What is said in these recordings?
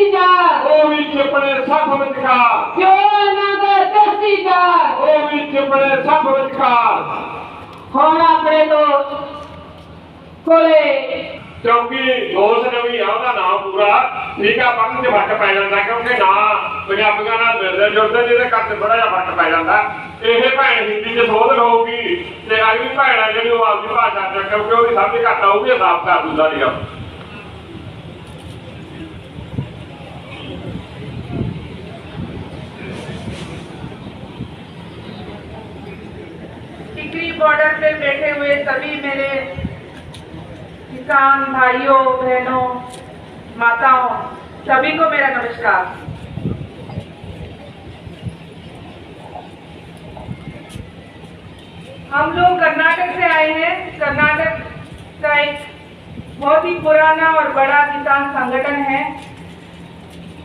दसी जात, ਉਹ ਵੀ ਚਿਪੜੇ ਸਭ ਵਿਚਕਾਰ, क्यों नगर दसी जात, ਉਹ ਵੀ ਚਿਪੜੇ ਸਭ ਵਿਚਕਾਰ। ਹੁਣ ਆਪਣੇ ਲੋਕ ਕੋਲੇ ਕਿਉਂਕਿ ਦੋਸਤ ਨਵੀਂ ਆ ਉਹਦਾ ਨਾਮ ਪੂਰਾ ਠੀਕ ਆ, ਪੜ੍ਹਨ 'ਚ ਫਰਕ ਪੈ ਜਾਂਦਾ ਕਿਉਂਕਿ ਨਾ ਪੰਜਾਬੀਆਂ ਨਾਲ ਮਿਲਦੇ ਜੁਲਦੇ ਜਿਹਦੇ ਕਰਕੇ ਥੋੜਾ ਜਿਹਾ ਫਰਕ ਪੈ ਜਾਂਦਾ। ਇਹ ਭੈਣ ਹਿੰਦੀ 'ਚ ਸੋਧ ਹੋਊਗੀ ਤੇ ਅਗਲੀ ਭੈਣ ਆ ਜਿਹੜੀ ਉਹ ਆਪਦੀ ਭਾਸ਼ਾ 'ਚ, ਕਿਉਂਕਿ ਉਹਦੀ ਸਮਝ ਘੱਟ ਆਊਗੀ, ਹਿਸਾਬ ਕਰ ਦਿੰਦਾ ਸੀਗਾ। टिकरी बॉर्डर पे बैठे हुए सभी मेरे किसान भाइयों बहनों माताओं सभी को मेरा नमस्कार। हम लोग कर्नाटक से आए हैं। कर्नाटक का एक बहुत ही पुराना और बड़ा किसान संगठन है,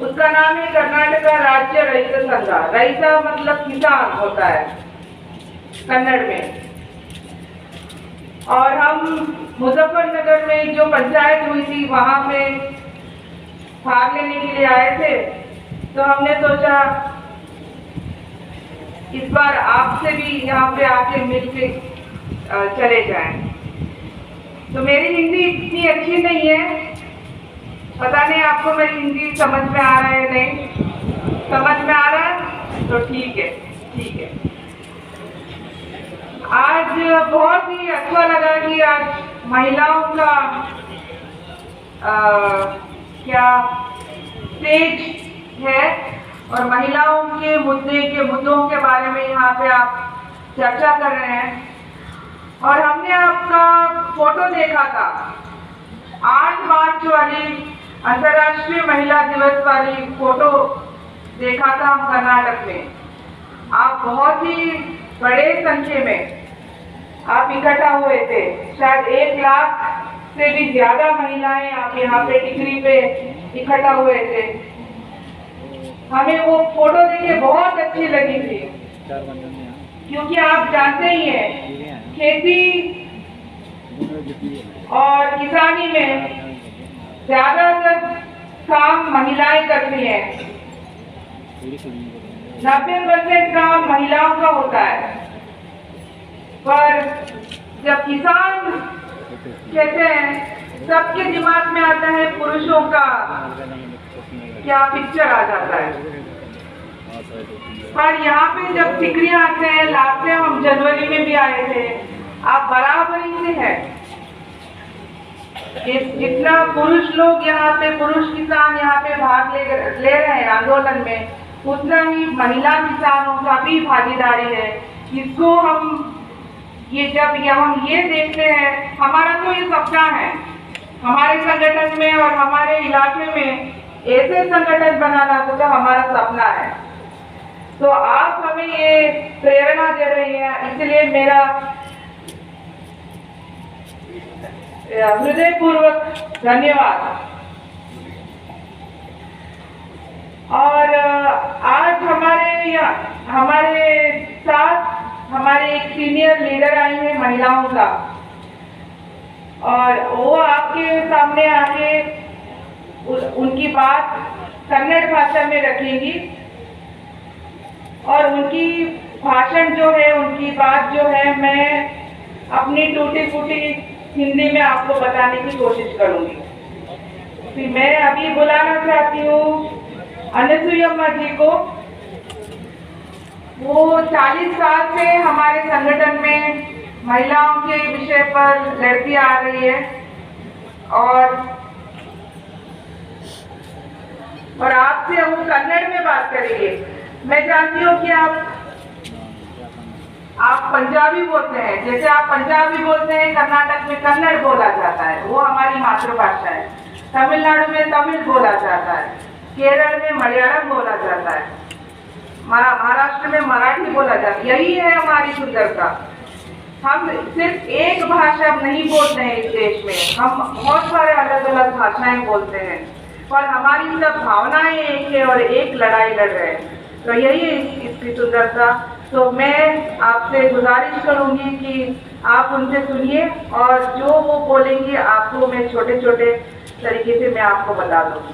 उसका नाम है कर्नाटक राज्य रैत संघ। रैत मतलब किसान होता है कन्नड़ में। और हम मुजफ्फरनगर में जो पंचायत हुई थी वहां पे भाग लेने के लिए आए थे, तो हमने सोचा इस बार आपसे भी यहाँ पे आके मिलके चले जाएं। तो मेरी हिंदी इतनी अच्छी नहीं है, पता नहीं आपको मेरी हिंदी समझ में आ रहा है नहीं, समझ में आ रहा है तो ठीक है, ठीक है। आज बहुत ही अच्छा लगा कि आज महिलाओं का क्या स्टेज है और महिलाओं के मुद्दों के बारे में यहाँ पे आप चर्चा कर रहे हैं। और हमने आपका फोटो देखा था 8 मार्च वाली अंतर्राष्ट्रीय महिला दिवस वाली फोटो देखा था हम कर्नाटक में। आप बहुत ही बड़े संख्या में आप इकट्ठा हुए थे, शायद 1 लाख से भी ज्यादा महिलाएं आप यहाँ पे टिकरी पे इकट्ठा हुए थे। हमें वो फोटो देखे बहुत अच्छी लगी थी, क्योंकि आप जानते ही हैं खेती और किसानी में ज्यादातर काम महिलाएं करती हैं। 90% काम महिलाओं का होता है, पर जब किसान कहते हैं सबके दिमाग में आता है पुरुषों का क्या पिक्चर आ जाता है। पर यहाँ पे जब टिकरियां आते हैं, लास्ट टाइम हम जनवरी में भी आए थे, आप बराबरी से हैं। जितना पुरुष लोग यहाँ पे, पुरुष किसान यहाँ पे भाग ले रहे हैं आंदोलन में, उतना ही महिला किसानों का भी भागीदारी है। इसको हम जब हम ये देखते हैं, हमारा तो ये सपना है हमारे संगठन में और हमारे इलाके में ऐसे संगठन बनाना तो हमारा सपना है। तो आप हमें ये प्रेरणा दे रही हैं, इसलिए मेरा हृदयपूर्वक धन्यवाद। और आज हमारे साथ हमारे एक सीनियर लीडर आई है महिलाओं का, और वो आपके सामने आके उनकी बात कन्नड़ भाषा में रखेंगी और उनकी भाषण जो है, उनकी बात जो है, मैं अपनी टूटी फूटी हिंदी में आपको बताने की कोशिश करूंगी। फिर मैं अभी बुलाना चाहती हूँ अनसुयम्मा जी को। वो 40 साल से हमारे संगठन में महिलाओं के विषय पर लड़ती आ रही है, और आपसे हम कन्नड़ में बात करेंगे। मैं जानती हूँ कि आप पंजाबी बोलते हैं, जैसे आप पंजाबी बोलते हैं, कर्नाटक में कन्नड़ बोला जाता है, वो हमारी मातृभाषा है। तमिलनाडु में तमिल बोला जाता है, केरल में मलयालम बोला जाता है, महाराष्ट्र में मराठी बोला जाता है। यही है हमारी सुंदरता। हम सिर्फ एक भाषा नहीं बोलते हैं इस देश में, हम बहुत सारे अलग अलग भाषाएं बोलते हैं, पर हमारी सब भावनाएं एक है और एक लड़ाई लड़ रहे हैं। तो यही है इसकी सुंदरता। तो मैं आपसे गुजारिश करूंगी कि आप उनसे सुनिए, और जो वो बोलेंगे आपको मैं छोटे छोटे तरीके से मैं आपको बता दूंगी।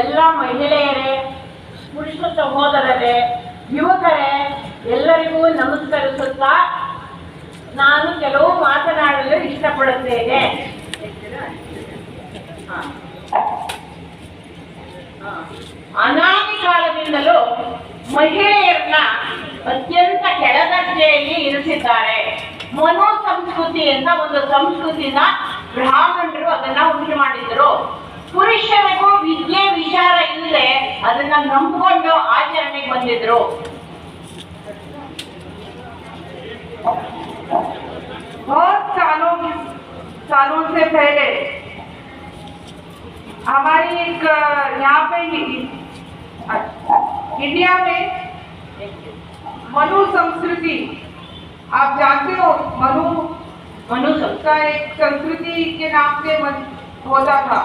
ಎಲ್ಲ ಮಹಿಳೆಯರೇ, ಪುರುಷ ಸಹೋದರರೇ, ಯುವಕರೇ, ಎಲ್ಲರಿಗೂ ನಮಸ್ಕರಿಸುತ್ತಾ ನಾನು ಕೆಲವು ಮಾತನಾಡಲು ಇಷ್ಟಪಡುತ್ತೇನೆ. ಅನಾದಿ ಕಾಲದಿಂದಲೂ ಮಹಿಳೆಯರನ್ನ ಅತ್ಯಂತ ಕೆಳದರ್ಜೆಯಲ್ಲಿ ಇರಿಸಿದ್ದಾರೆ. ಮನು ಸಂಸ್ಕೃತಿ ಅಂತ ಒಂದು ಸಂಸ್ಕೃತಿನ ಬ್ರಾಹ್ಮಣರು ಅದನ್ನ ಉಂಟು ಮಾಡಿದ್ರು. ಪುರುಷರಿಗೂ ವಿದ್ಯೆ ವಿಚಾರ ಇಲ್ಲದೆ ಅದನ್ನ ನಂಬಿಕೊಂಡು ಆಚರಣೆಗೆ ಬಂದಿದ್ರು. बहुत सालों से पहले हमारी एक यहाँ पे इंडिया में मनु संस्कृति, आप जानते हो मनु का एक संस्कृति के नाम से होता था,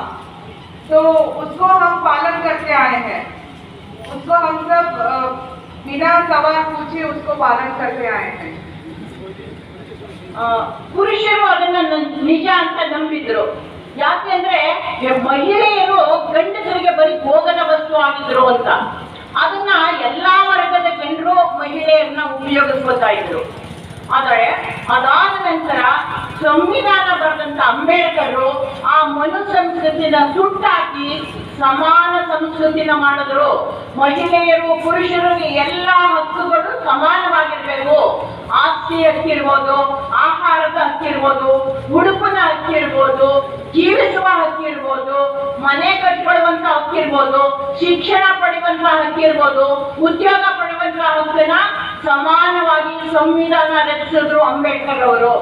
तो उसको हम पालन करते आए हैं. उसको हम सब बिना सवाल पूछे उसको पालन करते आए हैं. ಪುರುಷರು ಅದನ್ನ ನಿಜ ಅಂತ ನಂಬಿದ್ರು. ಯಾಕೆಂದ್ರೆ ಮಹಿಳೆಯರು ಗಂಡಸರಿಗೆ ಬರೀ ಭೋಗದ ವಸ್ತು ಆಗಿದ್ರು ಅಂತ. ಅದನ್ನ ಎಲ್ಲಾ ವರ್ಗದ ಜನರು ಮಹಿಳೆಯರನ್ನ ಉಪಯೋಗಿಸ್ಕೊತಾ ಇದ್ರು. ಆದರೆ ಅದಾದ ನಂತರ ಸಂವಿಧಾನ ಬರೆದಂತ ಅಂಬೇಡ್ಕರ್ ಆ ಮನು ಸಂಸ್ಕೃತಿನ ಸುಟ್ಟಾಕಿ ಸಮಾನ ಸಂಸ್ಕೃತಿನ ಮಾಡಿದ್ರು. ಮಹಿಳೆಯರು ಪುರುಷರಿಗೆ ಎಲ್ಲಾ ಹಕ್ಕುಗಳು ಸಮಾನವಾಗಿರ್ಬೇಕು. ಆಸ್ತಿ ಹಕ್ಕಿರ್ಬೋದು, ಆಹಾರದ ಹಕ್ಕಿರ್ಬೋದು, ಉಡುಪಿನ ಹಕ್ಕಿರ್ಬೋದು, ಜೀವಿಸುವ ಹಕ್ಕಿರ್ಬೋದು, ಮನೆ ಕಟ್ಕೊಳ್ಳುವಂತ ಹಕ್ಕಿರ್ಬೋದು, ಶಿಕ್ಷಣ ಪಡೆಯುವಂತ ಹಕ್ಕಿರ್ಬೋದು, ಉದ್ಯೋಗ ಪಡೆಯುವಂತ ಹಕ್ಕನ್ನ ಸಮಾನವಾಗಿ ಸಂವಿಧಾನ ರಚಿಸಿದ್ರು ಅಂಬೇಡ್ಕರ್ ಅವರು.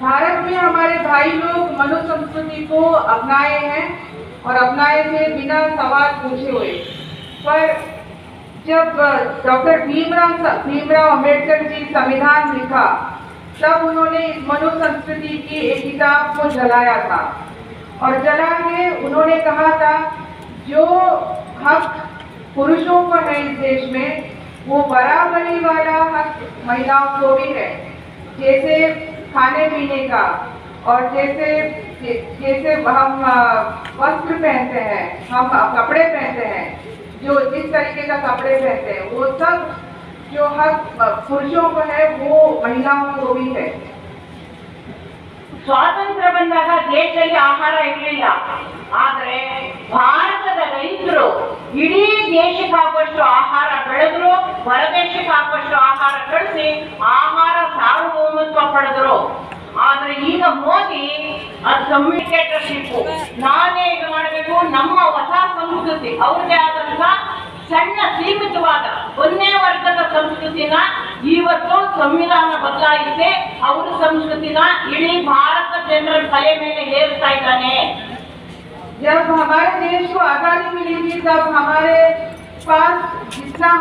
भारत में हमारे भाई लोग मनु संस्कृति को अपनाए हैं और अपनाए थे बिना सवाल पूछे हुए. पर जब डॉक्टर भीमराव अंबेडकर जी संविधान लिखा, तब उन्होंने इस मनु संस्कृति की एक किताब को जलाया था. और जला के उन्होंने कहा था जो हक पुरुषों को है इस देश में, वो बराबरी वाला हक महिलाओं को भी है. जैसे खाने पीने का, और जैसे हम वस्त्र पहनते हैं, हम कपड़े पहनते हैं, जो जिस तरीके का कपड़े पहनते हैं, वो सब जो हक पुरुषों को है वो महिलाओं को भी है. ಸ್ವಾತಂತ್ರ್ಯ ಬಂದಾಗ ದೇಶದಲ್ಲಿ ಆಹಾರ ಇರಲಿಲ್ಲ. ಆದರೆ ಭಾರತದ ರೈತರು ಇಡೀ ದೇಶಕ್ಕೆ ಆಗುವಷ್ಟು ಆಹಾರ ಬೆಳೆದ್ರು, ಹೊರದೇಶಕ್ಕೆ ಆಗುವಷ್ಟು ಆಹಾರ ಕಳಿಸಿ ಆಹಾರ ಸಾರ್ವಭೌಮತ್ವ ಪಡೆದ್ರು. ಆದ್ರೆ ಈಗ ಮೋದಿ ಕಮ್ಯುನಿಕೇಟರ್ಶಿಪ್, ನಾನೇ ಇದು ಮಾಡಬೇಕು, ನಮ್ಮ ಹೊಸ ಸಂಸ್ಕೃತಿ, ಅವ್ರದೇ ಆದಂತ ಸಣ್ಣ ಸೀಮಿತವಾದ ಒಂದೇ ವರ್ಗದ ಸಂಸ್ಕೃತಿನ ಇವತ್ತು ಸಂವಿಧಾನ ಬದಲಾಯಿಸಿ ಅವರ ಸಂಸ್ಕೃತಿನ ಇಡೀ ಭಾರತ ಜನರ ತಲೆ ಮೇಲೆ ಹೇರ್ತಾ ಇದ್ದಾನೆ. जब हमारे देश को आजादी मिली थी, तब हमारे पास जितना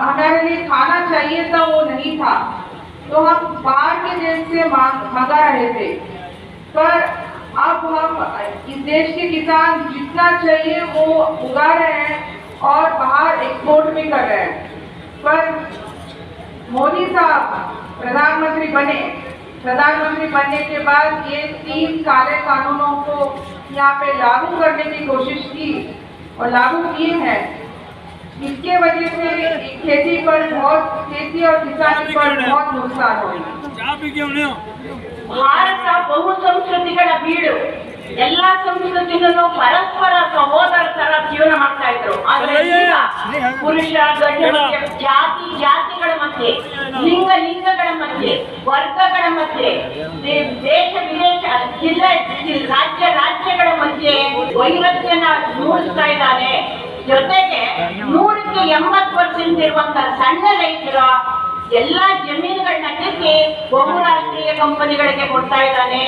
हमारे लिए खाना चाहिए था वो नहीं था, तो हम बाहर के देश से मंगा रहे थे. पर अब हम इस देश के किसान जितना चाहिए वो उगा रहे हैं और बाहर एक्सपोर्ट भी कर रहे हैं. पर मोदी साहब प्रधानमंत्री बनने के बाद ये 3 काले कानूनों को यहाँ पे लागू करने की कोशिश की और लागू किए हैं. इसके वजह से खेती और किसानी पर बहुत नुकसान हुई. ಭಾರತ ಬಹು ಸಂಸ್ಕೃತಿಗಳ ಬೀಡು. ಎಲ್ಲಾ ಸಂಸ್ಕೃತಿಗಳನ್ನು ಪರಸ್ಪರ ಸಹೋದರ ತರ ಜೀವನ ಮಾಡ್ತಾ ಇದ್ರು. ಆದ್ರೆ ಈಗ ಪುರುಷ ಗಂಡು ಜಾತಿಗಳ ಮಧ್ಯೆ, ಲಿಂಗಗಳ ಮಧ್ಯೆ, ವರ್ಗಗಳ ಮಧ್ಯೆ, ದೇಶ ವಿದೇಶ, ರಾಜ್ಯಗಳ ಮಧ್ಯೆ ವೈರತ್ಯನ ಮೂಡಿಸ್ತಾ ಇದ್ದಾನೆ. ಜೊತೆಗೆ 180% ಇರುವಂತ ಸಣ್ಣ ರೈತರ ಎಲ್ಲಾ ಜಮೀನುಗಳನ್ನ ಕಿತ್ತಿ ಬಹುರಾಷ್ಟ್ರೀಯ ಕಂಪನಿಗಳಿಗೆ ಕೊಡ್ತಾ ಇದ್ದಾನೆ.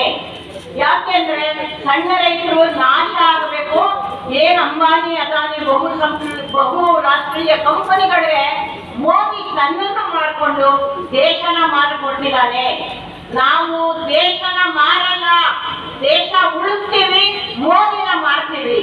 ಯಾಕೆಂದ್ರೆ ಸಣ್ಣ ರೈತರು ನಾಶ ಆಗಬೇಕು. ಅಂಬಾನಿ ಅದಾನಿ ಬಹು ರಾಷ್ಟ್ರೀಯ ಕಂಪನಿಗಳೇ ಮೋದಿ ತನ್ನನ್ನು ಮಾಡಿಕೊಂಡು ದೇಶನ ಮಾರಿಕೊಟ್ಟಿದ್ದಾನೆ. ನಾವು ದೇಶನ ಮಾರಲ್ಲ, ದೇಶ ಉಳಿಸ್ತೀವಿ, ಮೋದಿನ ಮಾರ್ತೀವಿ.